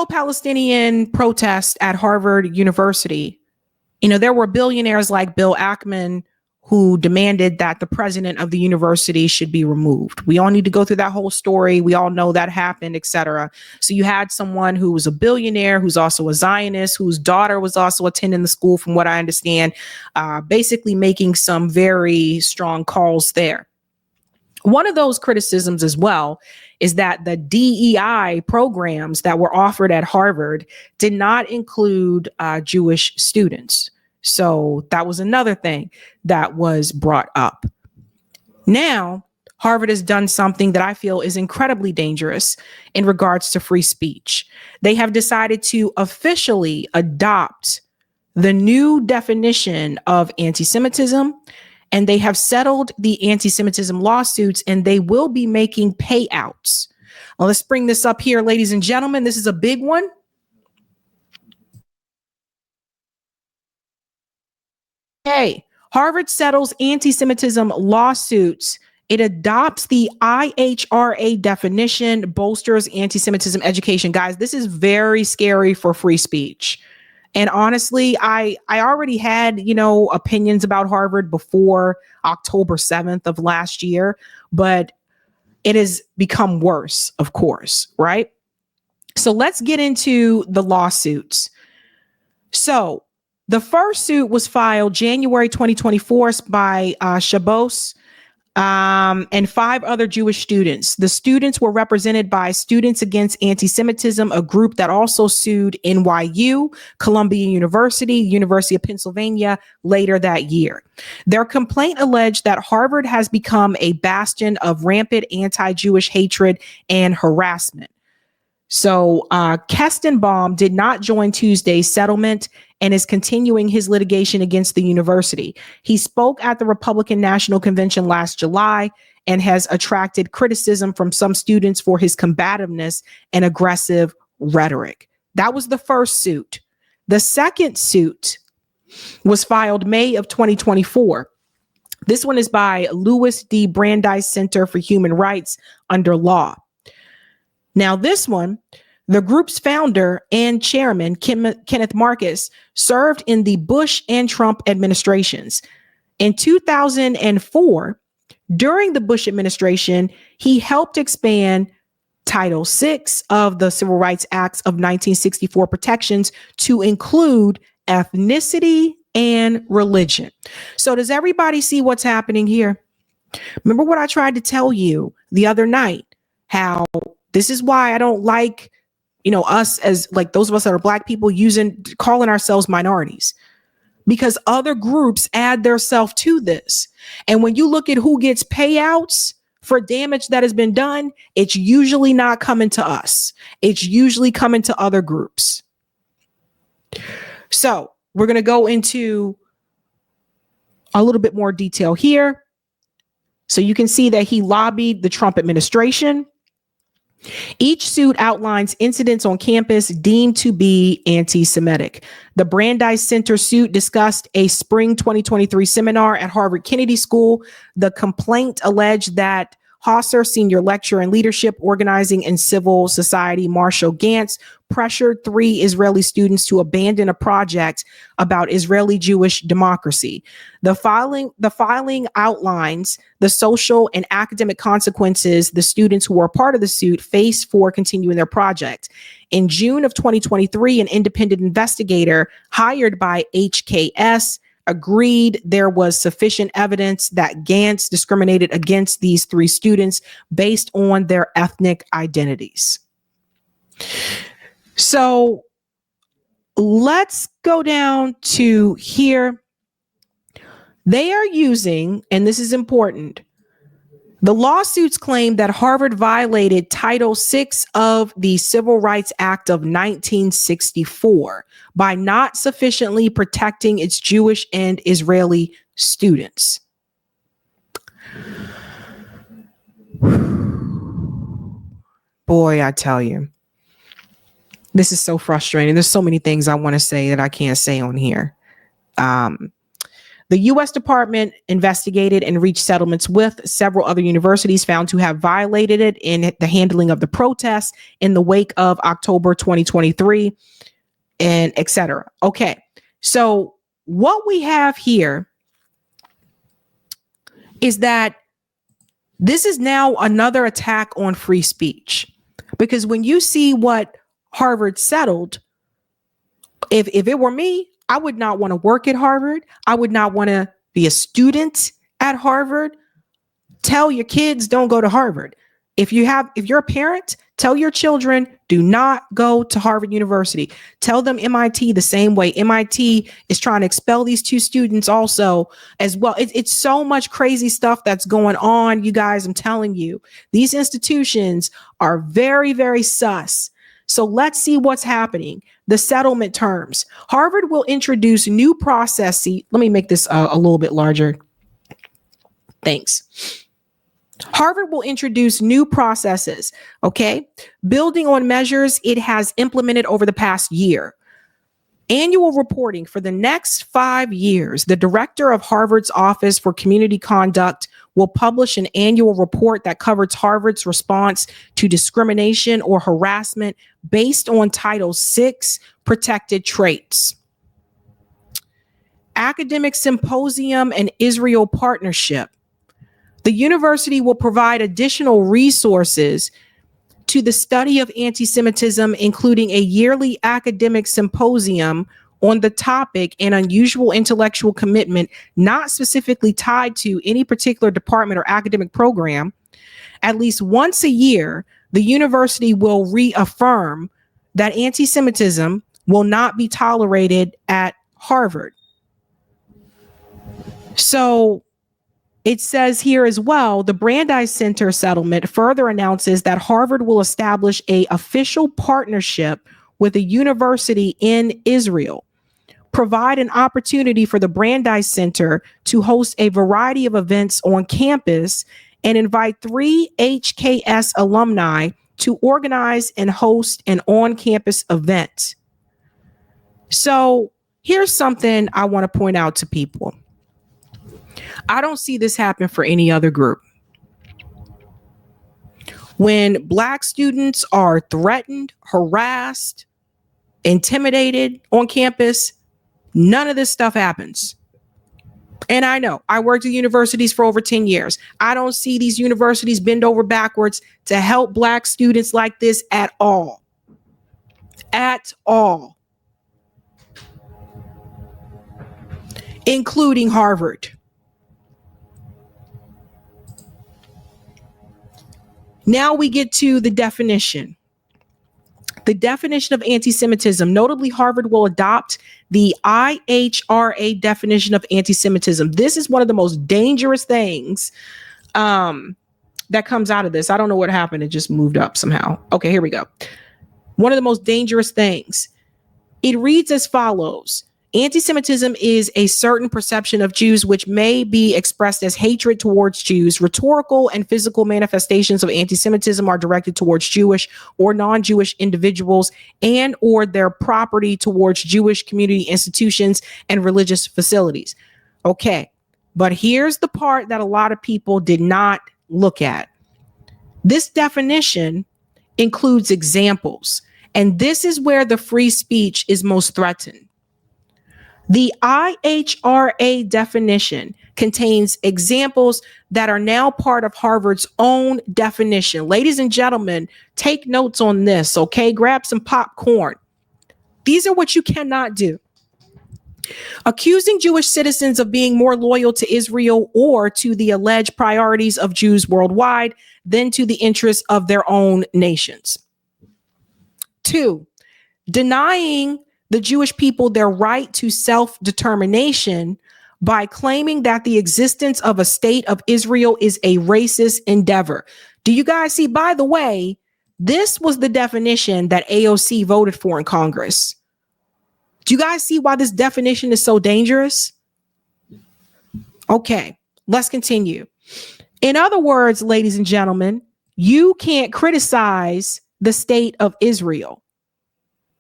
pro-Palestinian protests at Harvard University, there were billionaires like Bill Ackman who demanded that the president of the university should be removed. We all need to go through that whole story. We all know that happened, etc. So you had someone who was a billionaire, who's also a Zionist, whose daughter was also attending the school, from what I understand, basically making some very strong calls there. One of those criticisms as well is that the DEI programs that were offered at Harvard did not include Jewish students. So that was another thing that was brought up. Now, Harvard has done something that I feel is incredibly dangerous in regards to free speech. They have decided to officially adopt the new definition of anti-Semitism, and they have settled the anti-Semitism lawsuits, and they will be making payouts. Well, let's bring this up here, ladies and gentlemen. This is a big one. Hey, Harvard settles anti-Semitism lawsuits. It adopts the iHRA definition, bolsters anti-Semitism education. Guys, this is very scary for free speech. And honestly, I already had, opinions about Harvard before October 7th of last year, but it has become worse, of course, right? So let's get into the lawsuits. So the first suit was filed January 2024 by Shabos and 5 other Jewish students. The students were represented by Students Against Anti-Semitism, a group that also sued NYU, Columbia University, University of Pennsylvania later that year. Their complaint alleged that Harvard has become a bastion of rampant anti-Jewish hatred and harassment. So Kestenbaum did not join Tuesday's settlement and is continuing his litigation against the university. He spoke at the Republican National Convention last July and has attracted criticism from some students for his combativeness and aggressive rhetoric. That was the first suit. The second suit was filed May of 2024. This one is by Louis D. Brandeis Center for Human Rights under Law. Now, this one, the group's founder and chairman, Kenneth Marcus, served in the Bush and Trump administrations. In 2004, during the Bush administration, he helped expand Title VI of the Civil Rights Acts of 1964 protections to include ethnicity and religion. So does everybody see what's happening here? Remember what I tried to tell you the other night, how this is why I don't like, us as like those of us that are Black people calling ourselves minorities, because other groups add their self to this. And when you look at who gets payouts for damage that has been done, it's usually not coming to us. It's usually coming to other groups. So we're going to go into a little bit more detail here. So you can see that he lobbied the Trump administration. Each suit outlines incidents on campus deemed to be anti-Semitic. The Brandeis Center suit discussed a spring 2023 seminar at Harvard Kennedy School. The complaint alleged that Hauser, senior lecturer in leadership, organizing, and civil society, Marshall Gantz, pressured 3 Israeli students to abandon a project about Israeli Jewish democracy. The filing outlines the social and academic consequences the students who were a part of the suit faced for continuing their project. In June of 2023, an independent investigator hired by HKS agreed there was sufficient evidence that Gantz discriminated against these 3 students based on their ethnic identities. So let's go down to here. They are using, and this is important, the lawsuits claim that Harvard violated Title VI of the Civil Rights Act of 1964 by not sufficiently protecting its Jewish and Israeli students. Boy, I tell you, this is so frustrating. There's so many things I want to say that I can't say on here. The The U.S. Department investigated and reached settlements with several other universities found to have violated it in the handling of the protests in the wake of October 2023, and etc. Okay, so what we have here is that this is now another attack on free speech, because when you see what Harvard settled, if it were me, I would not want to work at Harvard. I would not want to be a student at Harvard. Tell your kids don't go to Harvard. If you're a parent, tell your children do not go to Harvard University. Tell them MIT the same way. MIT is trying to expel these two students also as well. It's so much crazy stuff that's going on, you guys. I'm telling you, these institutions are very, very sus. So let's see what's happening. The settlement terms. Harvard will introduce new processes. Let me make this a little bit larger. Thanks. Harvard will introduce new processes, okay, building on measures it has implemented over the past year. Annual reporting for the next 5 years. The director of Harvard's Office for Community Conduct will publish an annual report that covers Harvard's response to discrimination or harassment based on Title VI protected traits. Academic Symposium and Israel Partnership. The university will provide additional resources to the study of anti-Semitism, including a yearly academic symposium on the topic and unusual intellectual commitment, not specifically tied to any particular department or academic program. At least once a year, the university will reaffirm that anti-Semitism will not be tolerated at Harvard. So it says here as well, the Brandeis Center settlement further announces that Harvard will establish an official partnership with a university in Israel, provide an opportunity for the Brandeis Center to host a variety of events on campus, and invite 3 HKS alumni to organize and host an on-campus event. So here's something I want to point out to people. I don't see this happen for any other group. When Black students are threatened, harassed, intimidated on campus, none of this stuff happens. And I know I worked at universities for over 10 years. I don't see these universities bend over backwards to help Black students like this at all. At all. Including Harvard. Now we get to the definition. The definition of anti-Semitism. Notably, Harvard will adopt the iHRA definition of anti-Semitism. This is one of the most dangerous things that comes out of this. I don't know what happened. It just moved up somehow. Okay, here we go. One of the most dangerous things. It reads as follows. Anti-Semitism is a certain perception of Jews which may be expressed as hatred towards Jews. Rhetorical and physical manifestations of anti-Semitism are directed towards Jewish or non-Jewish individuals and or their property towards Jewish community institutions and religious facilities. Okay, but here's the part that a lot of people did not look at. This definition includes examples, and this is where the free speech is most threatened. The iHRA definition contains examples that are now part of Harvard's own definition. Ladies and gentlemen, take notes on this, okay? Grab some popcorn. These are what you cannot do. Accusing Jewish citizens of being more loyal to Israel or to the alleged priorities of Jews worldwide than to the interests of their own nations. 2, denying the Jewish people their right to self-determination by claiming that the existence of a state of Israel is a racist endeavor. Do you guys see, by the way, this was the definition that AOC voted for in Congress. Do you guys see why this definition is so dangerous? Okay, let's continue. In other words, ladies and gentlemen, you can't criticize the state of Israel.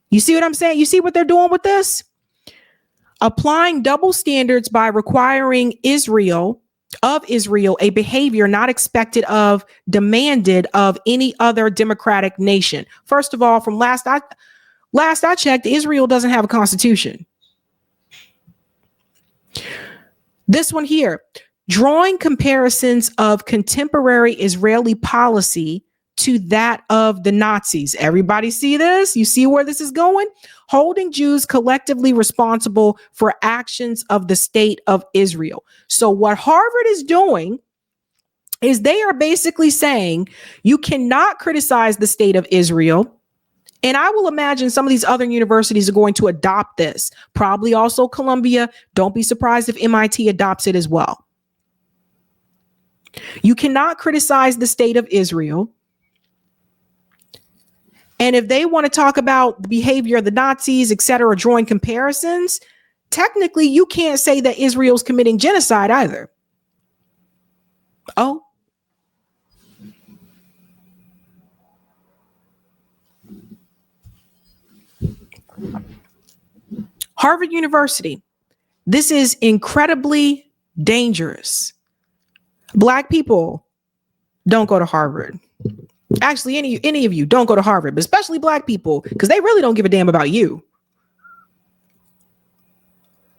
You see what I'm saying? You see what they're doing with this? applying double standards by requiring Israel a behavior not expected of, demanded of any other democratic nation. First of all, from last I checked, Israel doesn't have a constitution. This one here, drawing comparisons of contemporary Israeli policy to that of the Nazis. Everybody see this? You see where this is going? Holding Jews collectively responsible for actions of the state of Israel. So what Harvard is doing is they are basically saying you cannot criticize the state of Israel. And I will imagine some of these other universities are going to adopt this. Probably also Columbia. Don't be surprised if MIT adopts it as well. You cannot criticize the state of Israel. And if they want to talk about the behavior of the Nazis, et cetera, drawing comparisons, technically you can't say that Israel's committing genocide either. Oh. Harvard University. This is incredibly dangerous. Black people, don't go to Harvard. Actually, any of you don't go to Harvard, but especially Black people, because they really don't give a damn about you.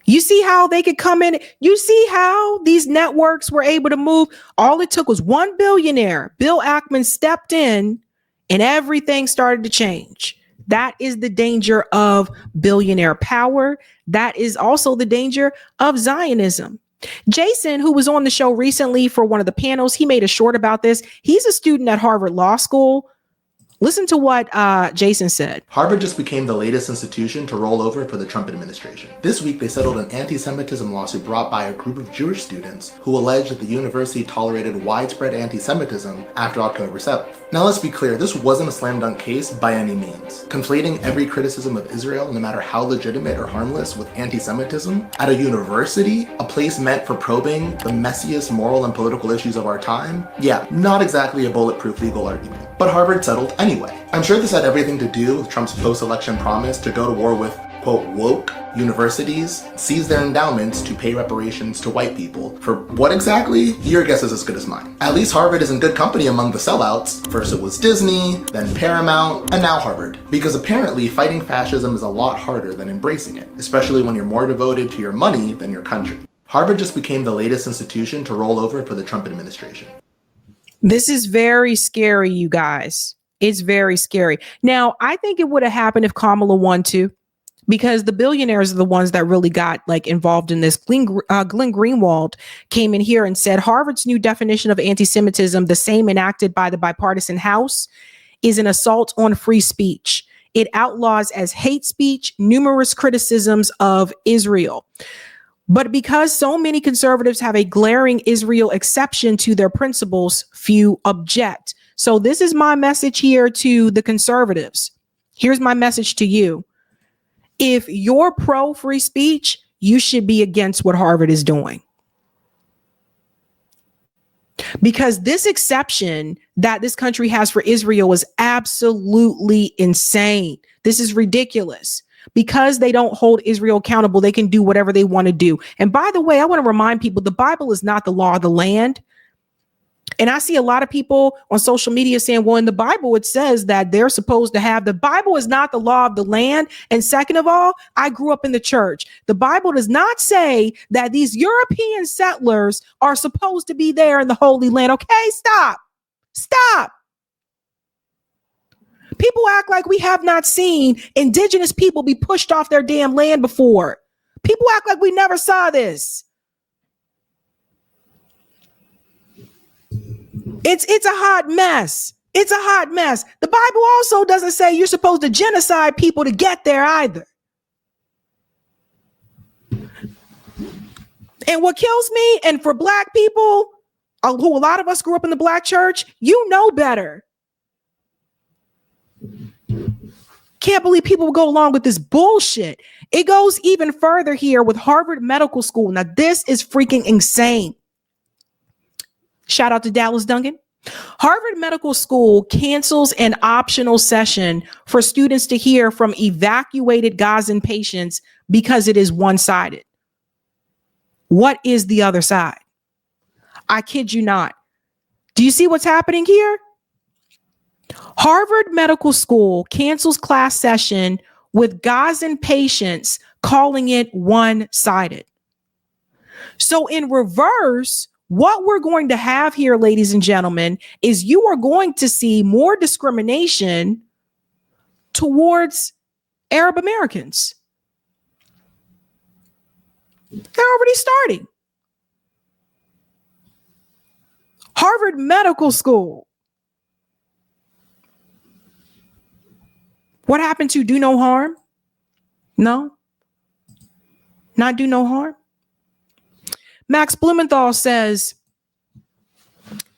You see how they could come in? You see how these networks were able to move? All it took was one billionaire. Bill Ackman stepped in and everything started to change. That is the danger of billionaire power. That is also the danger of Zionism. Jason, who was on the show recently for one of the panels, he made a short about this. He's a student at Harvard Law School. Listen to what Jason said. Harvard just became the latest institution to roll over for the Trump administration. This week, they settled an anti-Semitism lawsuit brought by a group of Jewish students who alleged that the university tolerated widespread anti-Semitism after October 7th. Now, let's be clear, this wasn't a slam dunk case by any means. Conflating every criticism of Israel, no matter how legitimate or harmless, with anti-Semitism at a university, a place meant for probing the messiest moral and political issues of our time, yeah, not exactly a bulletproof legal argument. But Harvard settled anyway. I'm sure this had everything to do with Trump's post-election promise to go to war with, quote, woke universities, seize their endowments to pay reparations to white people. For what exactly? Your guess is as good as mine. At least Harvard is in good company among the sellouts. First it was Disney, then Paramount, and now Harvard. Because apparently fighting fascism is a lot harder than embracing it, especially when you're more devoted to your money than your country. Harvard just became the latest institution to roll over for the Trump administration. This is very scary, you guys. It's very scary. Now, I think it would have happened if Kamala won too, because the billionaires are the ones that really got involved in this. Glenn Greenwald came in here and said Harvard's new definition of anti-Semitism, the same enacted by the bipartisan House, is an assault on free speech. It outlaws as hate speech numerous criticisms of Israel. But because so many conservatives have a glaring Israel exception to their principles, few object. So this is my message here to the conservatives. Here's my message to you. If you're pro free speech, you should be against what Harvard is doing. Because this exception that this country has for Israel is absolutely insane. This is ridiculous. Because they don't hold Israel accountable, they can do whatever they want to do. And by the way, I want to remind people, the Bible is not the law of the land. And I see a lot of people on social media saying, well, in the Bible, it says that they're supposed to have, the Bible is not the law of the land. And second of all, I grew up in the church. The Bible does not say that these European settlers are supposed to be there in the Holy Land. Okay, stop. People act like we have not seen indigenous people be pushed off their damn land before. People act like we never saw this. It's a hot mess. It's a hot mess. The Bible also doesn't say you're supposed to genocide people to get there either. And what kills me, and for Black people, who a lot of us grew up in the Black church, you know better. Can't believe people will go along with this bullshit. It goes even further here with Harvard Medical School. Now, this is freaking insane. Shout out to Dallas Duncan. Harvard Medical School cancels an optional session for students to hear from evacuated Gazan patients because it is one-sided. What is the other side? I kid you not. Do you see what's happening here? Harvard Medical School cancels class session with Gazan patients, calling it one-sided. So in reverse, what we're going to have here, ladies and gentlemen, is you are going to see more discrimination towards Arab Americans. They're already starting. Harvard Medical School. What happened to do no harm? No. Not do no harm. Max Blumenthal says,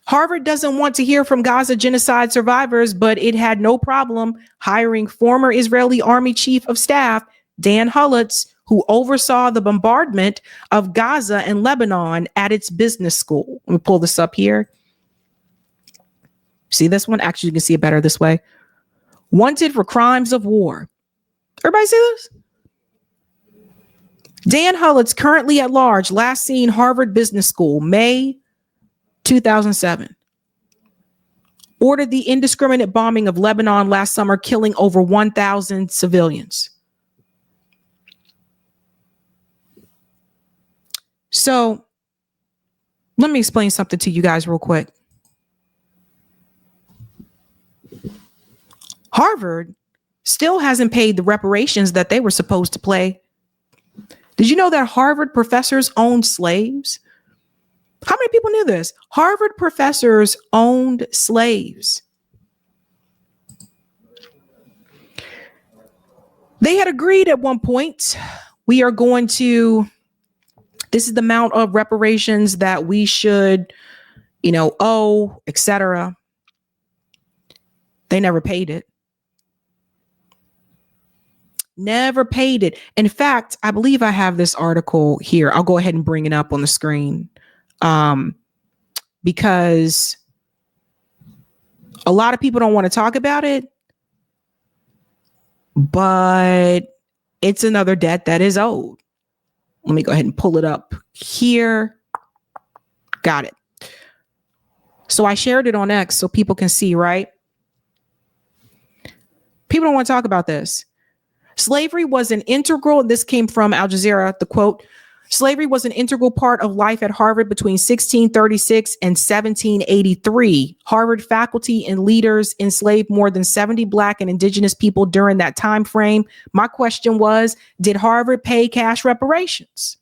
Harvard doesn't want to hear from Gaza genocide survivors, but it had no problem hiring former Israeli Army Chief of Staff Dan Hulitz, who oversaw the bombardment of Gaza and Lebanon at its business school. Let me pull this up here. See this one? Actually, you can see it better this way. Wanted for crimes of war. Everybody see this? Dan Hulitz, currently at large, last seen Harvard Business School, May 2007. Ordered the indiscriminate bombing of Lebanon last summer, killing over 1,000 civilians. So let me explain something to you guys real quick. Harvard still hasn't paid the reparations that they were supposed to pay. Did you know that Harvard professors owned slaves? How many people knew this? Harvard professors owned slaves. They had agreed at one point, we are going to, this is the amount of reparations that we should, owe, etc. They never paid it. Never paid it. In fact, I believe I have this article here. I'll go ahead and bring it up on the screen because a lot of people don't want to talk about it, but it's another debt that is owed. Let me go ahead and pull it up here. Got it. So I shared it on X so people can see, right? People don't want to talk about this. Slavery was an integral, this came from Al Jazeera, the quote, slavery was an integral part of life at Harvard between 1636 and 1783. Harvard faculty and leaders enslaved more than 70 Black and Indigenous people during that time frame. My question was, did Harvard pay cash reparations?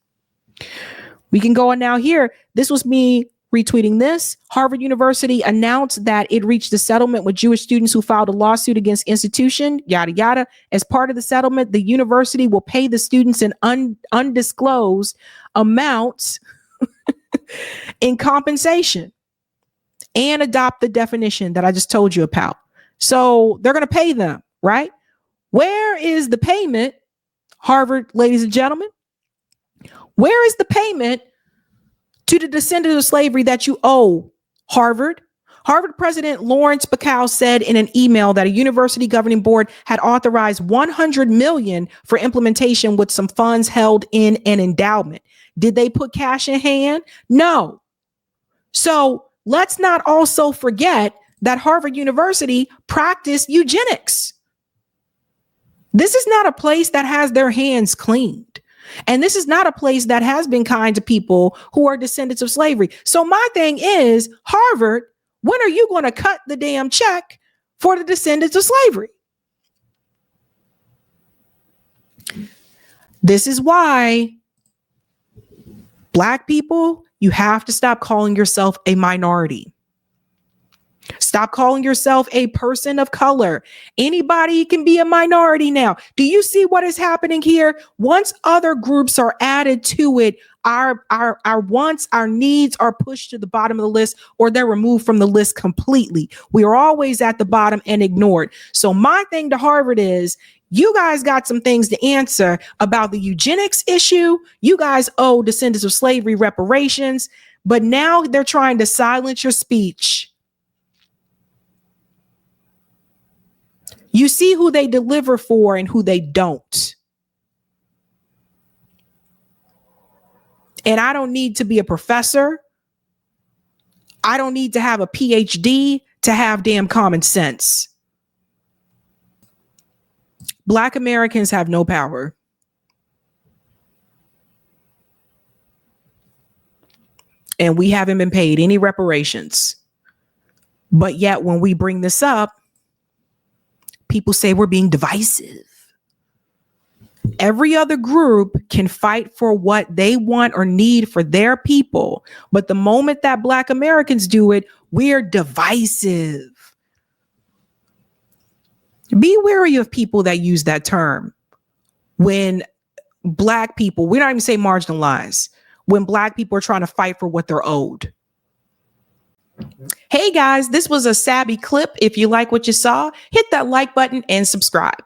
We can go on now here. This was me retweeting this. Harvard University announced that it reached a settlement with Jewish students who filed a lawsuit against institution, yada, yada. As part of the settlement, the university will pay the students an undisclosed amount in compensation and adopt the definition that I just told you about. So they're going to pay them, right? Where is the payment, Harvard, ladies and gentlemen? Where is the payment to the descendants of slavery that you owe, Harvard? Harvard President Lawrence Bacow said in an email that a university governing board had authorized $100 million for implementation with some funds held in an endowment. Did they put cash in hand? No. So let's not also forget that Harvard University practiced eugenics. This is not a place that has their hands cleaned. And this is not a place that has been kind to people who are descendants of slavery. So my thing is, Harvard, when are you going to cut the damn check for the descendants of slavery? This is why Black people, you have to stop calling yourself a minority. Stop calling yourself a person of color. Anybody can be a minority now. Do you see what is happening here? Once other groups are added to it, our wants, our needs are pushed to the bottom of the list, or they're removed from the list completely. We are always at the bottom and ignored. So my thing to Harvard is, you guys got some things to answer about the eugenics issue. You guys owe descendants of slavery reparations, but now they're trying to silence your speech You see who they deliver for and who they don't. And I don't need to be a professor. I don't need to have a PhD to have damn common sense. Black Americans have no power. And we haven't been paid any reparations. But yet when we bring this up, people say we're being divisive. Every other group can fight for what they want or need for their people. But the moment that Black Americans do it, we're divisive. Be wary of people that use that term. When Black people, we don't even say marginalized, when Black people are trying to fight for what they're owed. Hey guys, this was a Sabby clip. If you like what you saw, hit that like button and subscribe.